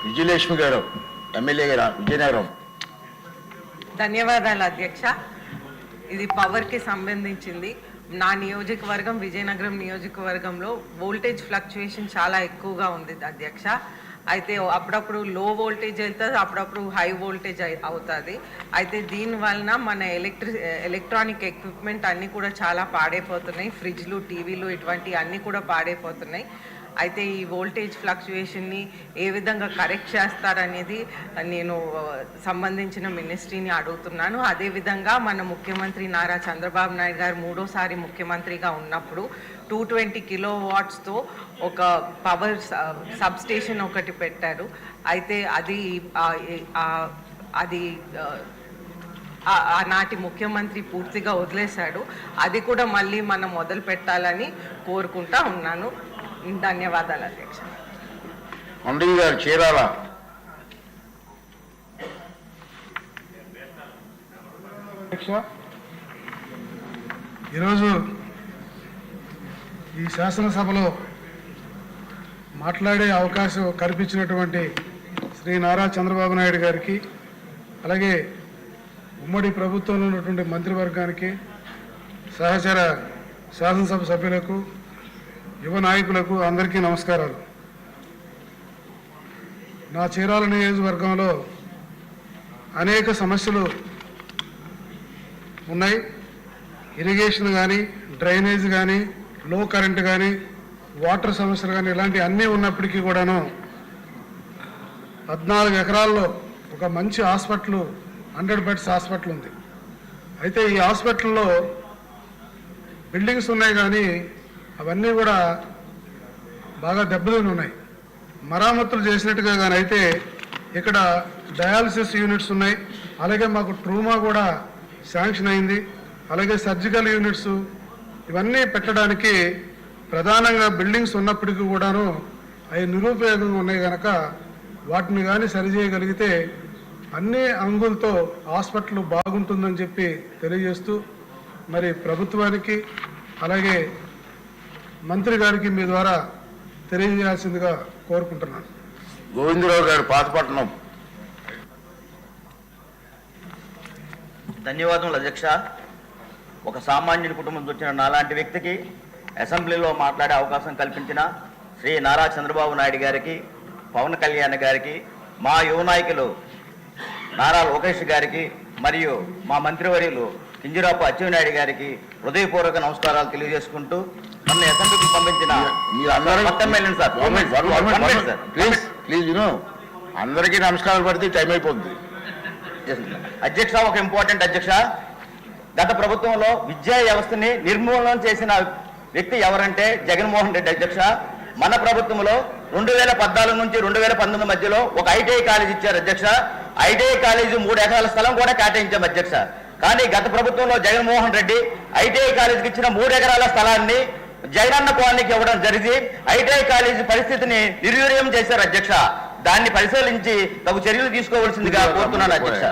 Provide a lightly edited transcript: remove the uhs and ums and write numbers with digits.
విజయలక్ష్మి గారు ఎమ్మెల్యే గారు విజయనగరం. ధన్యవాదాలు అధ్యక్ష. ఇది పవర్కి సంబంధించింది. నా నియోజకవర్గం విజయనగరం నియోజకవర్గంలో వోల్టేజ్ ఫ్లక్చుయేషన్ చాలా ఎక్కువగా ఉంది అధ్యక్ష. అయితే అప్పుడప్పుడు లో వోల్టేజ్ వెళ్తుంది, అప్పుడప్పుడు హై వోల్టేజ్ అవుతుంది. అయితే దీనివలన మన ఎలక్ట్రానిక్ ఎక్విప్మెంట్ అన్నీ కూడా చాలా పాడైపోతున్నాయి. ఫ్రిడ్జ్లు, టీవీలు ఇటువంటి అన్నీ కూడా పాడైపోతున్నాయి. అయితే ఈ వోల్టేజ్ ఫ్లక్చుయేషన్ని ఏ విధంగా కరెక్ట్ చేస్తారనేది నేను సంబంధించిన మినిస్ట్రీని అడుగుతున్నాను. అదేవిధంగా మన ముఖ్యమంత్రి నారా చంద్రబాబు నాయుడు గారు మూడోసారి ముఖ్యమంత్రిగా ఉన్నప్పుడు 220 కిలోవాట్స్తో ఒక పవర్ సబ్స్టేషన్ ఒకటి పెట్టారు. అయితే అది ఆనాటి ముఖ్యమంత్రి పూర్తిగా వదిలేశాడు. అది కూడా మళ్ళీ మనం మొదలు పెట్టాలని కోరుకుంటా ఉన్నాను. ధన్యవాదాలు అధ్యక్ష. మంత్రి గారు చీరాల. ఈరోజు ఈ శాసనసభలో మాట్లాడే అవకాశం కల్పించినటువంటి శ్రీ నారా చంద్రబాబు నాయుడు గారికి, అలాగే ఉమ్మడి ప్రభుత్వంలో ఉన్నటువంటి మంత్రివర్గానికి, సహచర శాసనసభ సభ్యులకు, యువ నాయకులకు అందరికీ నమస్కారాలు. నా చీరాల నియోజకవర్గంలో అనేక సమస్యలు ఉన్నాయి. ఇరిగేషన్ కానీ, డ్రైనేజ్ కానీ, లో కరెంట్ కానీ, వాటర్ సమస్యలు కానీ, ఇలాంటి అన్నీ ఉన్నప్పటికీ కూడాను 14 ఎకరాల్లో ఒక మంచి హాస్పిటల్, 100 బెడ్స్ హాస్పిటల్ ఉంది. అయితే ఈ హాస్పిటల్లో బిల్డింగ్స్ ఉన్నాయి కానీ అవన్నీ కూడా బాగా దెబ్బతిని ఉన్నాయి. మరామతులు చేసినట్టుగా కానీ అయితే ఇక్కడ డయాలసిస్ యూనిట్స్ ఉన్నాయి. అలాగే మాకు ట్రూమా కూడా శాంక్షన్ అయింది. అలాగే సర్జికల్ యూనిట్స్ ఇవన్నీ పెట్టడానికి ప్రధానంగా బిల్డింగ్స్ ఉన్నప్పటికీ కూడాను అవి నిరుపయోగంగా ఉన్నాయి కనుక వాటిని కానీ సరిచేయగలిగితే అన్ని అంగులతో హాస్పిటల్ బాగుంటుందని చెప్పి తెలియజేస్తూ, మరి ప్రభుత్వానికి అలాగే మంత్రి గారికి మీ ద్వారా తెలియజేయాల్సిందిగా కోరుకుంటున్నాను. గోవిందరావు గారు పాతపట్నం. ధన్యవాదములు అధ్యక్ష. ఒక సామాన్యుడి కుటుంబం నుంచి వచ్చిన నాలాంటి వ్యక్తికి అసెంబ్లీలో మాట్లాడే అవకాశం కల్పించిన శ్రీ నారా చంద్రబాబు నాయుడు గారికి, పవన్ కళ్యాణ్ గారికి, మా యువ నాయకులు నారా లోకేష్ గారికి మరియు మా మంత్రివర్యులు కింజరాపు అచ్చెన్నాయుడు గారికి హృదయపూర్వక నమస్కారాలు తెలియజేసుకుంటూ, నన్ను అసెంబ్లీకి పంపించిన అందరికీ నమస్కారాలు పడితే టైం అయిపోతుంది అధ్యక్ష. ఒక ఇంపార్టెంట్ అధ్యక్ష, గత ప్రభుత్వంలో విద్యా వ్యవస్థని నిర్మూలన చేసిన వ్యక్తి ఎవరంటే జగన్మోహన్ రెడ్డి అధ్యక్ష. మన ప్రభుత్వంలో 2014 నుంచి 2019 మధ్యలో ఒక ఐటీఐ కాలేజ్ ఇచ్చారు అధ్యక్ష. ఐటీఐ కాలేజీ 3 ఎకరాల స్థలం కూడా కేటాయించాం అధ్యక్ష. కానీ గత ప్రభుత్వంలో జగన్మోహన్ రెడ్డి ఐటీఐ కాలేజీకి ఇచ్చిన 3 ఎకరాల స్థలాన్ని జగనన్న కాలనీకి ఇవ్వడం జరిగి ఐటీఐ కాలేజీ పరిస్థితిని నిర్వీర్యం చేశారు అధ్యక్ష. దాన్ని పరిశీలించి తగు చర్యలు తీసుకోవాల్సిందిగా కోరుతున్నాను అధ్యక్ష.